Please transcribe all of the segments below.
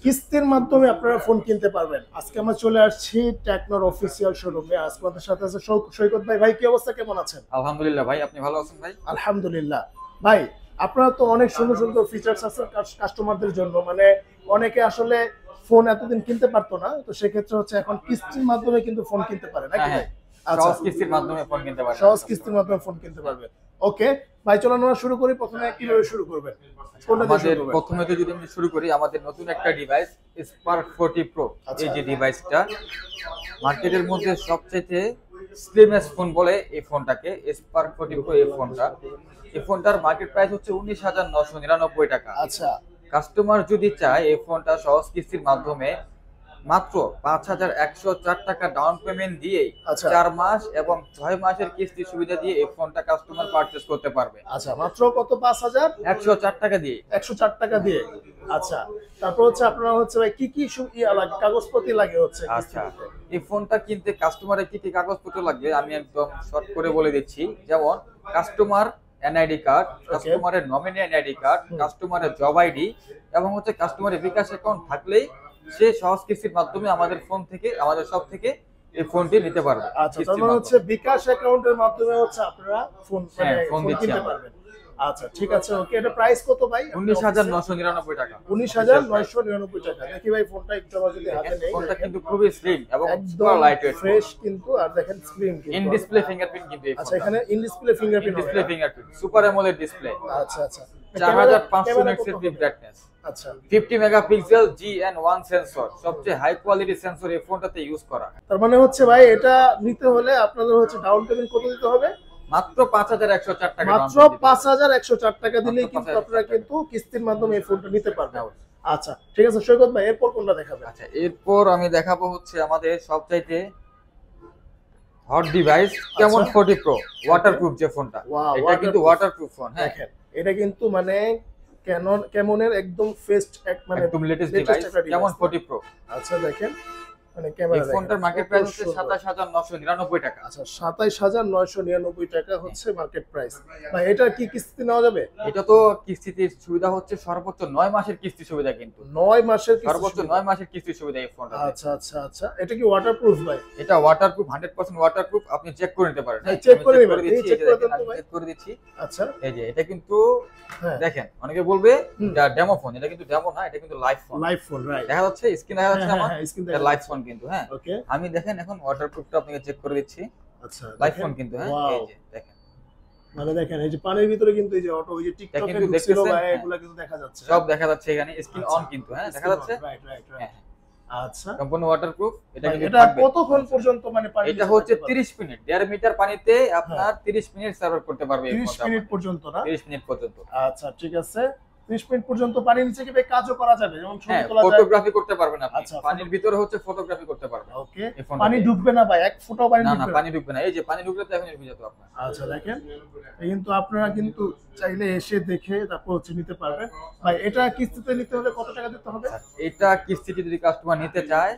কিস্তির মাধ্যমে আপনারা ফোন কিনতে পারবেন। আজকে আমরা চলে আসছি টেকনোর অফিসিয়াল শোরুমে। আজকে আমাদের সাথে আছে সৈকত ভাই। ভাই কি অবস্থা, কেমন আছেন? আলহামদুলিল্লাহ ভাই, আপনি ভালো আছেন ভাই? আলহামদুলিল্লাহ। ভাই আপনারা তো অনেক সুন্দর সুন্দর ফিচার্স আছে কাস্টমারদের জন্য, মানে অনেকে আসলে ফোন এতদিন কিনতে পারতো না, তো সেক্ষেত্রে হচ্ছে এখন কিস্তির মাধ্যমে কিন্তু ফোন কিনতে পারে নাকি হ্যাঁ ভাই? হ্যাঁ, আচ্ছা, সহজ কিস্তির মাধ্যমে ফোন কিনতে পারবেন সহজ আপনার কিস্তির ফোন। মাধ্যমে ফোন কিনতে পারবে। ওকে ভাই, চলো আমরা শুরু করি। প্রথমে কিভাবে শুরু করবেন, কোনটা দিয়ে শুরু আমাদের করবেন? প্রথমে তো যদি আমি শুরু করি, আমাদের নতুন একটা ডিভাইস স্পার্ক 40 প্রো। আচ্ছা। এই যে ডিভাইসটা মার্কেটের মধ্যে সবচেয়ে স্লিমেস্ট ফোন বলে এই ফোনটাকে, স্পার্ক 40 প্রো। এই ফোনটার মার্কেট প্রাইস হচ্ছে 19,999 টাকা। আচ্ছা কাস্টমার যদি চায় এই ফোনটা সহজ কিস্তির মাধ্যমে মাত্র 5,104 টাকা ডাউন পেমেন্ট দিয়ে আচ্ছা 4 মাস এবং 6 মাসের কিস্তি সুবিধা দিয়ে এই ফোনটা কাস্টমার পারচেজ করতে পারবে আচ্ছা, মাত্র কত? 5,000 104 টাকা দিয়ে। 104 টাকা দিয়ে। আচ্ছা, তারপর হচ্ছে আপনারা হচ্ছে ভাই কি কি লাগে, কাগজপত্র লাগে হচ্ছে আচ্ছা, এই ফোনটা কিনতে কাস্টমারের কি কি কাগজপত্র লাগবে আমি একদম শর্ট করে বলে দিচ্ছি। যেমন কাস্টমার এনআইডি কার্ড, কাস্টমারের নমিনি এনআইডি কার্ড, কাস্টমারের জব আইডি এবং হচ্ছে কাস্টমারের বিকাশ অ্যাকাউন্ট থাকলেই সে সহজ কিস্তির মাধ্যমে আমাদের ফোন থেকে, আমাদের সব থেকে এই ফোনটি নিতে পারবে। আচ্ছা, তার মানে হচ্ছে বিকাশ অ্যাকাউন্টের মাধ্যমে হচ্ছে আপনারা ফোন ফোন দিচ্ছি কিনতে আমরা। পারবেন। আচ্ছা ঠিক আছে, ওকে। এটা প্রাইস কত ভাই? 19,999 টাকা। 19,999 টাকা। দেখি ভাই ফোনটা একটু আমার যদি হাতে নেই। ফোনটা কিন্তু খুবই স্লিম এবং একদম সুপার লাইটওয়েট, ফ্রেশ কিন্তু। আর দেখেন স্ক্রিন কিন্তু ইন ডিসপ্লে ফিঙ্গারপ্রিন্ট কিন্তু এই আচ্ছা, ফোনটা। এখানে in display fingerprint display fingerprint, super AMOLED display, আচ্ছা আচ্ছা। 4500 নিটসের ডিপ ব্রাইটনেস, আচ্ছা, 50 মেগাপিক্সেল GN1 সেন্সর, সবচেয়ে হাই কোয়ালিটি সেন্সর এই ফোনটাতে ইউজ করা। তার মানে হচ্ছে ভাই এটা নিতে হলে আপনাদের হচ্ছে ডাউন পেমেন্ট কত দিতে হবে? মাত্র 5,104 টাকা। মাত্র 5,104 টাকা দিলেই কিন্তু আপনারা কিন্তু কিস্তির মাধ্যমে এই ফোনটা নিতে পারবেন। আচ্ছা ঠিক আছে সৈকত ভাই, এরপর কোনটা দেখাবেন? আচ্ছা, এরপর আমি দেখাবো হচ্ছে আমাদের সবচাইতে হট ডিভাইস কেমন 40 প্রো ওয়াটারপ্রুফ যে ফোনটা। Wow, এটা কিন্তু ওয়াটারপ্রুফ ফোন। হ্যাঁ, দেখেন এটা কিন্তু মানে ক্যামনের একদম ফেস্ট মানে একদম লেটেস্ট ডিভাইস কেমন 40 প্রো। আচ্ছা দেখেন, মানে এই ক্যামেরা ফোনটার মার্কেট প্রাইস হচ্ছে 27,999 টাকা। আচ্ছা, 27,999 টাকা হচ্ছে মার্কেট প্রাইস। ভাই এটা কি কিস্তি নেওয়া যাবে? এটা তো কিস্তিতে সুবিধা হচ্ছে সর্বোচ্চ 9 মাসের কিস্তি সুবিধা, কিন্তু 9 মাসের কিস্তি সর্বোচ্চ 9 মাসের কিস্তি সুবিধা এই ফোনটা। আচ্ছা আচ্ছা আচ্ছা, এটা কি ওয়াটারপ্রুফ ভাই? এটা ওয়াটারপ্রুফ, 100% ওয়াটারপ্রুফ। আপনি চেক করে নিতে পারেন। চেক করে নিবেন, দিচ্ছি, চেক এই যে করে দেখেন, দেন তো আমি ভাই। চেক করে দিচ্ছি। আচ্ছা এই যে এটা কিন্তু হ্যাঁ, দেখেন, অনেকে বলবে এটা ডেমো ফোন, এটা কিন্তু ডেমো না, এটা কিন্তু live phone. Live phone, right. দেখা যাচ্ছে, স্ক্রিন দেখা যাচ্ছে আমার, স্ক্রিন এটা লাইভ ফোন কিন্তু। হ্যাঁ, ওকে আমি দেখেন এখন ওয়াটারপ্রুফটা আপনাকে চেক করে দিচ্ছি। আচ্ছা, লাইভ ফোন কিন্তু। হ্যাঁ, Wow, এই যে দেখেন, মানে দেখেন এই যে পানির ভিতরে কিন্তু এই যে অটো, এই যে টিকটকে কিন্তু ঢুকছিল দেখতেছেন, ভাই, হ্যাঁ। এগুলা কিন্তু দেখা যাচ্ছে। সব দেখা যাচ্ছে এখানে, স্ক্রিন অন কিন্তু। হ্যাঁ, দেখা যাচ্ছে। Right right right. হ্যাঁ, আচ্ছা, সম্পূর্ণ ওয়াটারপ্রুফ। এটা ভাই কিন্তু এটা থাকবে। কতক্ষণ পর্যন্ত মানে পানি এটা হচ্ছে 30 মিনিট, 1.5 মিটার পানিতে আপনার 30 মিনিট সার্ভ করতে পারবে এই 30 ফোনটা। মিনিট পর্যন্ত না? 30 মিনিট পর্যন্ত। আচ্ছা ঠিক আছে, 30 মিনিট পর্যন্ত পানির নিচে কি ভাই কাজও করা যাবে, যেমন ছবি হ্যাঁ, তোলা যায়? ফটোগ্রাফি করতে পারবেন আপনি। আচ্ছা, পানির ভিতরে হচ্ছে ফটোগ্রাফি করতে পারবেন ওকে। এই ফোনটাতে। পানি ঢুকবে না ভাই, এক ফোঁটাও পানি না না, ঢুকবে না? পানি ঢুকবে না। এই যে পানি ঢুকলে তো এখন ভিজে যেত আপনার। আচ্ছা দেখেন, এই কিন্তু আপনারা কিন্তু চাইলে এসে দেখে তারপর হচ্ছে নিতে পারবেন। ভাই এটা কিস্তিতে নিতে হলে কত টাকা দিতে হবে? এটা কিস্তিতে যদি কাস্টমার নিতে চায়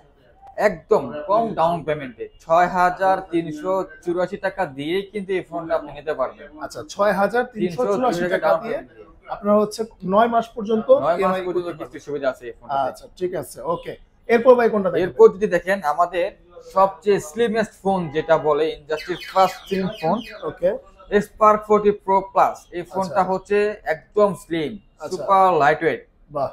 একদম কম ডাউন পেমেন্টে 6,384 টাকা দিয়ে কিন্তু এই ফোনটা আপনি নিতে পারবেন। আচ্ছা, 6,384 টাকা ডাউন দিয়ে পেমেন্ট দিয়ে আপনারা হচ্ছে 9 মাস পর্যন্ত 9 মাস EMI পর্যন্ত করতে কিস্তি পারবেন। সুবিধা আছে এই ফোনটাতে। আচ্ছা ঠিক আছে, ওকে। এরপর ভাই কোনটা দেখবেন? এরপর যদি দেখেন আমাদের সবচেয়ে স্লিমেস্ট ফোন যেটা বলে ইন্ডাস্ট্রির ফার্স্ট স্লিম ফোন, ওকে স্পার্ক 40 প্রো প্লাস। এই ফোনটা আচ্ছা। হচ্ছে একদম স্লিম, আচ্ছা। সুপার লাইটওয়েট, বাহ,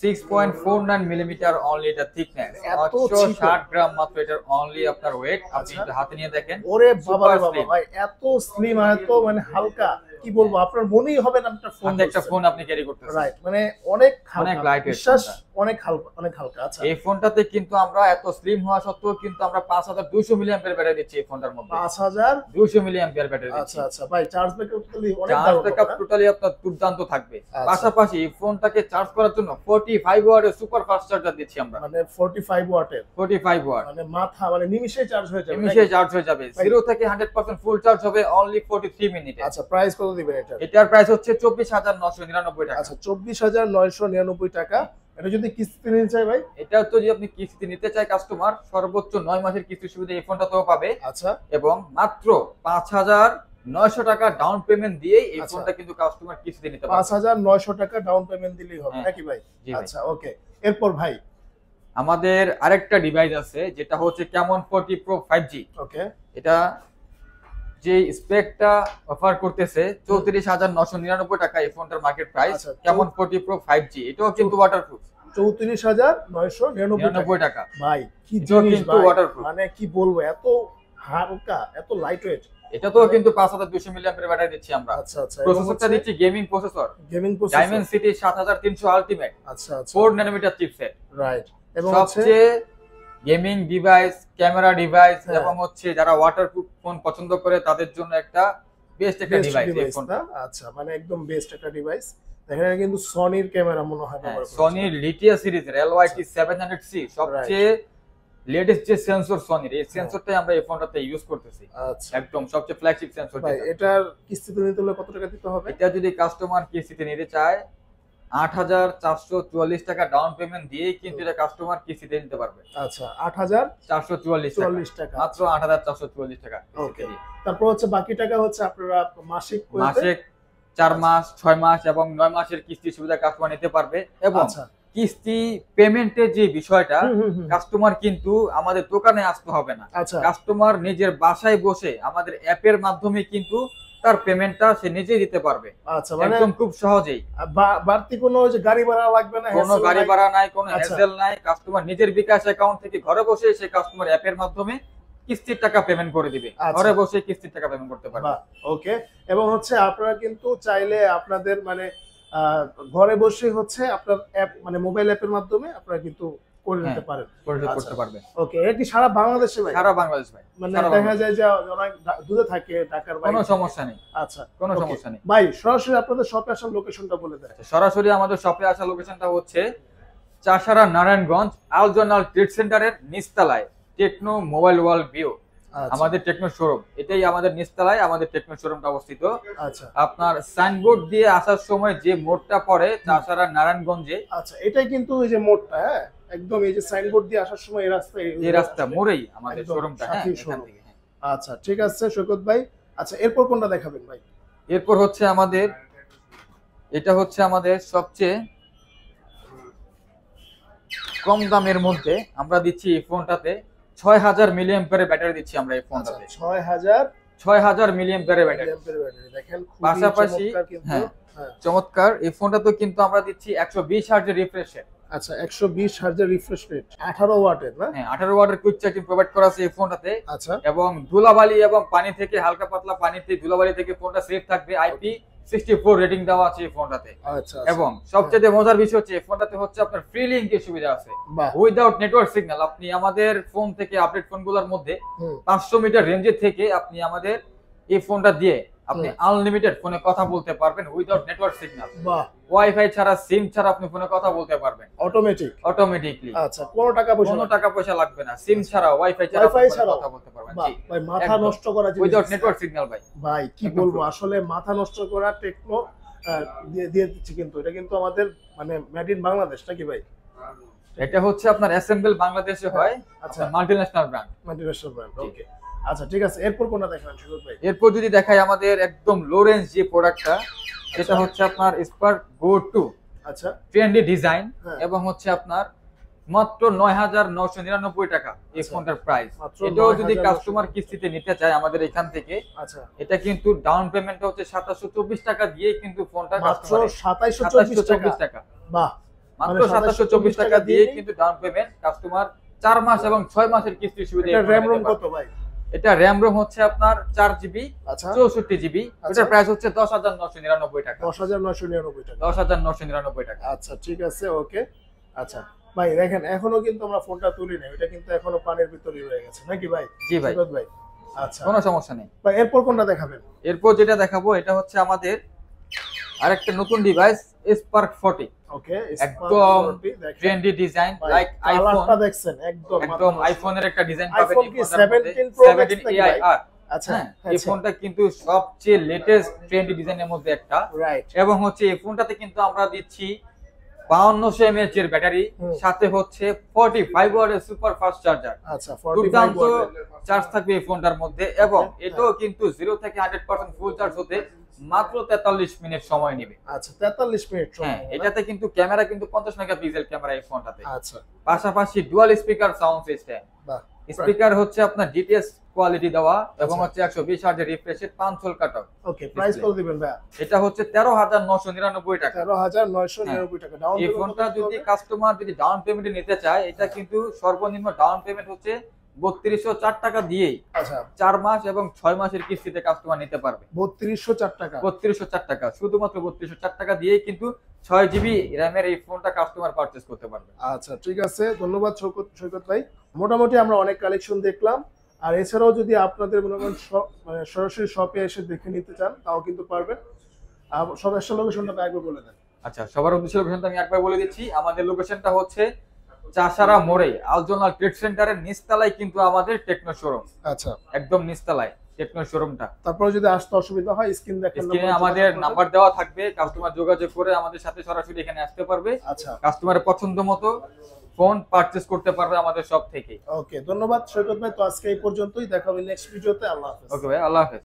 6.49 মিলিমিটার অনলি এটা থিকনেস, এত 860 গ্রাম মাত্র এটার অনলি আপনার ওয়েট। আপনি আচ্ছা। এটা হাতে নিয়ে দেখেন, ওরে বাবা রে Super বাবা slim। ভাই, এত স্লিম, এত মানে হালকা, কি বলবো, আপনার মনেই হবে না একটা ফোন। হাতে একটা ফোন আপনি ক্যারি করতেছেন। রাইট, মানে অনেক হালকা, অনেক lightweight বিশ্বাস, ফোনটা। অনেক হালকা, অনেক হালকা। আচ্ছা, এই ফোনটাতে কিন্তু আমরা এত স্লিম হওয়া সত্ত্বেও কিন্তু আমরা 5,200 মিলিঅ্যাম্পিয়ার ব্যাটারি দিচ্ছি এই ফোনটার মধ্যে। 5,000। 200 মিলিঅ্যাম্পিয়ার ব্যাটারি আচ্ছা দিচ্ছি। আচ্ছা ভাই, চার্জ ব্যাকআপ অনেক চার্জ দারুণ ব্যাকআপ হবে না? টোটালি আপনার দুর্দান্ত থাকবে। আচ্ছা। পাশাপাশি এই ফোনটাকে চার্জ করার জন্য 45 ওয়াটের সুপার ফাস্ট চার্জার দিচ্ছি আমরা। মানে 45 ওয়াটের, 45 ওয়াট মানে মাথা মানে নিমিষে চার্জ হয়ে যাবে নিমিশে নাকি? চার্জ হয়ে যাবে। 0 থেকে 100% ফুল চার্জ হবে অনলি 43 মিনিটে। আচ্ছা, প্রাইস কত দিবেন এটা? এটার প্রাইস হচ্ছে 24,999 টাকা। আচ্ছা, 24,999 টাকা। এটা যদি কিস্তিতে নিতে চাই ভাই? এটা তো যদি আপনি কিস্তিতে নিতে চাই কাস্টমার, সর্বোচ্চ 9 মাসের কিস্তি সুবিধা এই ফোনটাতেও পাবে। আচ্ছা এবং মাত্র 5,900 টাকা ডাউন পেমেন্ট দিয়ে এই আচ্ছা। ফোনটা কিন্তু কাস্টমার কিস্তিতে নিতে পারবে। 5,900 টাকা ডাউন পেমেন্ট দিলেই হবে হ্যাঁ। নাকি ভাই? জি ভাই। আচ্ছা ওকে। এরপর ভাই আমাদের আরেকটা ডিভাইস আছে যেটা হচ্ছে ক্যামন 40 প্রো 5G। ওকে, এটা যে স্পেকটা অফার করতেছে 34,999 টাকা এই ফোনটার মার্কেট প্রাইস। আচ্ছা, ক্যামন 40 প্রো 5G এটাও কিন্তু ওয়াটারপ্রুফ 34,999 টাকা। ভাই কি এটাও জিনিস কিন্তু ভাই, waterproof। মানে কি বলবো, এত হালকা, এত লাইট ওয়েট। এটা তো কিন্তু 5200 মিলিঅ্যাম্পিয়ার ব্যাটারি দিচ্ছি আমরা। আচ্ছা আচ্ছা, প্রসেসরটা দিচ্ছি gaming processor gaming processor, Dimensity 7300 ultimate আচ্ছা আচ্ছা, 4 ন্যানোমিটার চিপসেট। রাইট। এবং হচ্ছে সবচেয়ে গেমিং ডিভাইস, ক্যামেরা ডিভাইস হ্যাঁ। এবং হচ্ছে যারা ওয়াটারপ্রুফ ফোন পছন্দ করে তাদের জন্য একটা বেস্ট একটা বেস্ট ডিভাইস এই ডিভাইস ফোনটা। না? আচ্ছা, মানে একদম বেস্ট একটা ডিভাইস। দেখেন এটা কিন্তু সনির ক্যামেরা মনে হয় ব্যবহার করেছে। সনির লিটিয়া সিরিজের LYT 700C সবচেয়ে লেটেস্ট যে সেন্সর সনির, এই সেন্সরটাই আমরা এই ফোনটাতে ইউজ করতেছি। আচ্ছা একদম সবচেয়ে ফ্ল্যাগশিপ সেন্সর ভাই, যেটা। এটার কিস্তিতে নিতে হলে কত টাকা দিতে হবে? এটা যদি কাস্টমার কিস্তিতে নিতে চায় 8,444 টাকা ডাউন পেমেন্ট দিয়ে কিন্তু এটা কাস্টমার কিস্তিতে নিতে পারবে। আচ্ছা, 8,044 444 টাকা, মাত্র 8,444 টাকা কিস্তিতে ওকে। দিয়ে। তারপর হচ্ছে বাকি টাকা হচ্ছে আপনারা মাসিক করে মাসে 4 মাস, 6 মাস এবং 9 মাসের কিস্তি সুবিধা কাস্টমার নিতে পারবে। এবং আচ্ছা, কিস্তি পেমেন্টের যে বিষয়টা হুম। কাস্টমার কিন্তু আমাদের দোকানে আসতে হবে না, আচ্ছা কাস্টমার নিজের বাসায় বসে আমাদের অ্যাপের মাধ্যমে কিন্তু তার পেমেন্টটা সে নিজেই দিতে পারবে আচ্ছা, মানে একদম খুব সহজেই। বাড়তি কোনো ওই যে গাড়ি ভাড়া লাগবে না, কোনো hassle গাড়ি নাই। ভাড়া নাই, কোনো আচ্ছা। হ্যাসেল নাই। কাস্টমার নিজের বিকাশ অ্যাকাউন্ট থেকে ঘরে বসে সে কাস্টমার অ্যাপের মাধ্যমে কিস্তির টাকা পেমেন্ট করে দিবে, আচ্ছা। ঘরে বসে কিস্তির টাকা পেমেন্ট করতে পারবে। বাহ, ওকে। এবং হচ্ছে আপনারা কিন্তু চাইলে আপনাদের মানে ঘরে বসে হচ্ছে আপনার অ্যাপ মানে মোবাইল অ্যাপের মাধ্যমে আপনারা কিন্তু করে নিতে হ্যাঁ, পারেন। পরিশোধ আচ্ছা। করতে পারবে ওকে, এটা কি সারা বাংলাদেশে ভাই? সারা বাংলাদেশ ভাই, মানে সারা দেখা বাংলাদেশ। যায় যে অনেক দূরে থাকে, ঢাকার বাইরে। কোনো সমস্যা নেই, আচ্ছা, কোনো okay। সমস্যা নেই। ভাই সরাসরি আপনাদের শপে আসার লোকেশনটা বলে দেন। সরাসরি আমাদের শপে আসা লোকেশনটা হচ্ছে চাষারা নারায়ণগঞ্জ আলজনাল ট্রেড সেন্টারের নিচতলায় টেকনো মোবাইল ওয়ার্ল্ড ভিউ আচ্ছা, আমাদের টেকনো শোরুম। এটাই আমাদের নিচতলায় আমাদের টেকনো শোরুমটা অবস্থিত। আচ্ছা আপনার সাইনবোর্ড দিয়ে আসার সময় যে মোড়টা পড়ে চাষারা নারায়ণগঞ্জে, আচ্ছা, এটাই কিন্তু ওই যে মোড়টা, হ্যাঁ একদম এই যে সাইনবোর্ড দিয়ে আসার সময় এই রাস্তায়, এই রাস্তা মোড়েই আমাদের একদম শোরুমটা। হ্যাঁ, সাথেই এখান showroom। থেকে, হ্যাঁ। আচ্ছা ঠিক আছে সৈকত ভাই। আচ্ছা, এরপর কোনটা দেখাবেন ভাই? এরপর হচ্ছে আমাদের এটা হচ্ছে আমাদের সবচেয়ে কম দামের মধ্যে আমরা দিচ্ছি এই ফোনটাতে 6000 মিলিঅ্যাম্পিয়ারের ব্যাটারি দিচ্ছি আমরা এই আচ্ছা, ফোনটাতে। 6000 মিলিঅ্যাম্পিয়ারের ব্যাটারি। ব্যাটারি, দেখেন খুবই পাশাপাশি চমৎকার কিন্তু। হ্যাঁ, হ্যাঁ, চমৎকার। এই ফোনটা তো কিন্তু আমরা দিচ্ছি 120 হার্জের রিফ্রেশ রেট। আচ্ছা 120 হার্জের রিফ্রেশ রেট, 18 ওয়াটের না? হ্যাঁ, 18 ওয়াটের কুইক চার্জিং প্রোভাইড করা আছে এই ফোনটাতে। আচ্ছা, এবং ধুলাবালি এবং পানি থেকে, হালকা পাতলা পানিতে ধুলাবালি থেকে ফোনটা সেফ থাকবে। IP64 রেটিং দেওয়া আছে এই ফোনটাতে। আচ্ছা এবং সবচেয়ে মজার বিষয় হচ্ছে এই ফোনটাতে হচ্ছে আপনার ফ্রি লিংকের সুবিধা আছে বাহ, উইদাউট নেটওয়ার্ক সিগন্যাল। আপনি আমাদের ফোন থেকে আপডেট ফোনগুলোর মধ্যে হুম, 500 মিটার রেঞ্জে থেকে আপনি আমাদের এই ফোনটা দিয়ে আপনি আনলিমিটেড ফোনে কথা বলতে পারবেন উইদাউট নেটওয়ার্ক সিগন্যাল। বাহ, ওয়াইফাই ছাড়া, সিম ছাড়া আপনি ফোনে কথা বলতে পারবেন অটোমেটিক। অটোমেটিকলি। আচ্ছা, কোনো টাকা পয়সা কোনো লাগবে না। টাকা পয়সা লাগবে না, সিম ছাড়া, ওয়াইফাই ছাড়া Wi-Fi আপনি ফোনে ছাড়াও? কথা বলতে পারবেন। বাহ, জি, ভাই মাথা একদম। নষ্ট করা জিনিস উইদাউট দিচ্ছে। নেটওয়ার্ক সিগন্যাল ভাই। ভাই কি একদম বলবো, true। আসলে মাথা নষ্ট করা টেকনো দিয়ে দিচ্ছে কিন্তু। এটা কিন্তু আমাদের মানে মেড ইন বাংলাদেশ নাকি ভাই? এটা হচ্ছে আপনার অ্যাসেম্বল বাংলাদেশে হয়, আচ্ছা, মাল্টিন্যাশনাল ব্র্যান্ড। মাল্টিনেশনাল ব্র্যান্ড, জি। ওকে। আচ্ছা ঠিক আছে, এরপর কোনটা দেখাবেন সৈকত ভাই? এরপর যদি দেখাই আমাদের একদম লো রেঞ্জ যে প্রোডাক্টটা, সেটা হচ্ছে আপনার স্পার্ক গো 2 আচ্ছা, ট্রেন্ডি ডিজাইন হ্যাঁ। এবং হচ্ছে আপনার মাত্র 9999 টাকা এই আচ্ছা, ফোনটার প্রাইস। মাত্র এটাও যদি 9,999 কাস্টমার কিস্তিতে নিতে চায় আমাদের এখান থেকে, আচ্ছা, এটা কিন্তু ডাউন পেমেন্টটা হচ্ছে 2724 টাকা দিয়ে কিন্তু ফোনটা মাত্র কাস্টমার 2724 টাকা। টাকা, বাহ, মাত্র মানে 2724 টাকা দিয়ে কিন্তু ডাউন পেমেন্ট কাস্টমার 4 মাস এবং 6 মাসের কিস্তির সুবিধা এটা এই ফোনে RAM নিতে ROM পারবে। কত ভাই? এটা র্যাম রোম হচ্ছে আপনার 4GB আচ্ছা, 64GB। আচ্ছা। এটার প্রাইস হচ্ছে 10,999 টাকা। 10,999 টাকা। 10,999 টাকা। আচ্ছা ঠিক আছে, ওকে। আচ্ছা ভাই দেখেন, এখনো কিন্তু আমরা ফোনটা তুলি নাই, এটা কিন্তু এখনো পানির ভিতরেই রয়ে গেছে নাকি ভাই? জি ভাই, সৈকত ভাই। আচ্ছা কোনো সমস্যা নেই। ভাই, এরপর কোনটা দেখাবেন? এরপর যেটা দেখাবো এটা হচ্ছে আমাদের আরেকটা নতুন ডিভাইস স্পার্ক 40। ওকে, একদম ট্রেন্ডি ডিজাইন লাইক আইফোন। কালারটা দেখছেন একদম একদম আইফোনের একটা ডিজাইন পাবেন iPhone এই কি ফোনটার মধ্যে। 17 Pro Max 17 নাকি AI ভাই? আর আচ্ছা হ্যাঁ, এই ফোনটা কিন্তু সবচেয়ে লেটেস্ট ট্রেন্ডি ডিজাইনের মধ্যে একটা। রাইট। এবং হচ্ছে এই ফোনটাতে কিন্তু আমরা দিচ্ছি 5200 mAh এর ব্যাটারি, হুম। সাথে হচ্ছে 45 ওয়াটের সুপার ফাস্ট চার্জার। আচ্ছা, 45 দুর্দান্ত ওয়াটের। চার্জ থাকবে এই ফোনটার মধ্যে। এবং Okay, এটাও কিন্তু 0 থেকে 100% ফুল চার্জ হতে মাত্র 43 মিনিট সময় নেবে। আচ্ছা 43 মিনিট হ্যাঁ, সময়। এটাতে কিন্তু ক্যামেরা কিন্তু 50 মেগাপিক্সেল ক্যামেরা এই ফোনটাতে। আচ্ছা পাশাপাশি ডুয়াল স্পিকার সাউন্ড সিস্টেম। বাহ স্পিকার হচ্ছে আপনার ডিটিএস কোয়ালিটি দেওয়া এবং আচ্ছা। হচ্ছে 120 হার্জের refresh rate 5 hole cut out. Okay price কত দিবেন ভাই? এটা হচ্ছে 13,999 টাকা। 13,999 টাকা ডাউন এই ফোনটা যদি কাস্টমার যদি ডাউন পেমেন্টে নিতে চায়, এটা কিন্তু সর্বনিম্ন ডাউন পেমেন্ট হচ্ছে 3204 টাকা দিয়েই আচ্ছা 4 মাস এবং 6 মাসের কিস্তিতে কাস্টমার নিতে পারবে। 3204 টাকা 3204 টাকা, শুধুমাত্র 3204 টাকা দিয়েই কিন্তু 6 জিবি র্যামের এই ফোনটা কাস্টমার পারচেজ করতে পারবে। আচ্ছা ঠিক আছে, ধন্যবাদ সৈকত ভাই। মোটামুটি আমরা অনেক কালেকশন দেখলাম, আর এছাড়াও যদি আপনাদের মনে করেন মানে সরাসরি শপে এসে দেখে নিতে চান তাও কিন্তু পারবেন। আর সব এসে লোকেশনটা একবার বলে দেন। আচ্ছা, সবার উদ্দেশ্যে লোকেশনটা আমি একবার বলে দিচ্ছি। আমাদের লোকেশনটা হচ্ছে চাষারা মোড়ে আলজোনাল ট্রেড সেন্টারের নিচতলায় কিন্তু আমাদের টেকনো শোরুম, আচ্ছা একদম নিচতলায় টেকনো শোরুমটা। তারপরে যদি আসতে অসুবিধা হয় স্ক্রিন দেখেন, স্ক্রিনে আমাদের নাম্বার দেওয়া থাকবে, কাস্টমার যোগাযোগ করে আমাদের সাথে সরাসরি এখানে আসতে পারবে। আচ্ছা কাস্টমারের পছন্দ মতো ফোন পারচেজ করতে পারবে আমাদের শপ থেকে। ওকে ধন্যবাদ সৈকত ভাই। তো আজকে এই পর্যন্তই, দেখা হবে নেক্সট ভিডিওতে। আল্লাহ হাফেজ। ওকে ভাই, আল্লাহ হাফেজ।